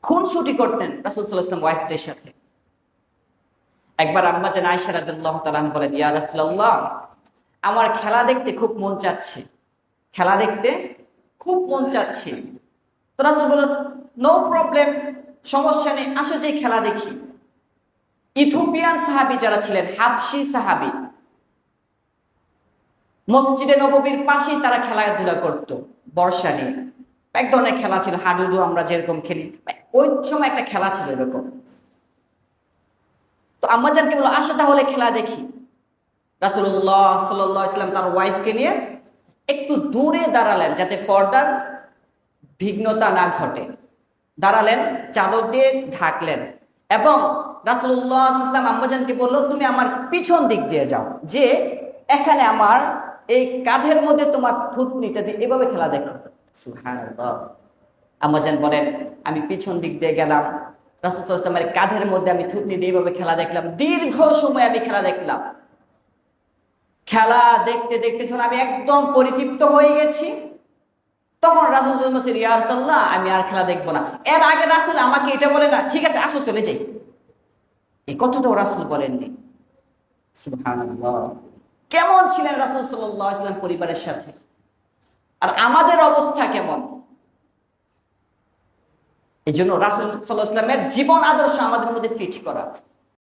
খুনসুটি করতেন রাসূল সাল্লাল্লাহু আলাইহি ওয়াসাল্লাম ওয়াইফদের সাথে। একবার আম্মা জান আয়েশা রাদিয়াল্লাহু তাআলা আনহা বলেন, ইয়া রাসূলুল্লাহ, আমার খেলা দেখতে খুব মন চাচ্ছে, খেলা দেখতে খুব মন চাচ্ছে। তো রাসূল বলেন, নো প্রবলেম, সমস্যা নেই, আসো যে খেলা দেখি। ইথিওপিয়ান সাহাবী যারা ছিলেন, হাবশি সাহাবী, মসজিদে নববীর পাশেই তারা খেলাধুলা করত বর্ষা নিয়ে। এক ধরনের খেলা ছিল, হাডুডু আমরা যেরকম খেলি, ওই সময় একটা খেলা ছিল এরকম। তো আম্মাজানকে বললো, আসো তাহলে খেলা দেখি। রাসূলুল্লাহ সাল্লাল্লাহু আলাইহি ওয়াসাল্লাম তার ওয়াইফকে নিয়ে একটু দূরে দাঁড়ালেন যাতে পর্দার বিঘ্নতা না ঘটে। দাঁড়ালেন, চাদর দিয়ে ঢাকলেন এবং রাসূলুল্লাহ সাল্লাল্লাহু আলাইহি ওয়াসাল্লাম আম্মাজানকে বলল, তুমি আমার পিছন দিক দিয়ে যাও, যে এখানে আমার এই কাঁধের মধ্যে তোমার থুতনিটা দিয়ে এভাবে খেলা দেখো। সুবহানাল্লাহ। আম্মাজান বলেন, আমি পিছন দিক দিয়ে গেলাম, রাসূল সাল্লাল্লাহু আলাইহি ওয়াসাল্লামের কাঁধের মধ্যে আমি থুতনি দিয়ে এভাবে খেলা দেখলাম। দীর্ঘ সময় আমি খেলা দেখলাম। খেলা দেখতে দেখতে যখন আমি একদম পরিতৃপ্ত হয়ে গেছি, তখন রাসূল সাল্লাল্লাহু আলাইহি ওয়াসাল্লাম বললেন, ইয়া রাসূলুল্লাহ, আমি আর খেলা দেখবো না। এর আগে রাসূল আমাকে এটা বলে না, ঠিক আছে আসো চলে যাই, এই কথাটাও রাসূল বলেননি। সুবহানাল্লাহ। কেমন ছিলেন রাসূল সাল্লাল্লাহু আলাইহি ওয়াসাল্লাম পরিবারের সাথে, আর আমাদের অবস্থা কেমন? এই জন্য রাসূল সাল্লাল্লাহু আলাইহি ওয়াসাল্লামের জীবন আদর্শ আমাদের মধ্যে ফিট করা।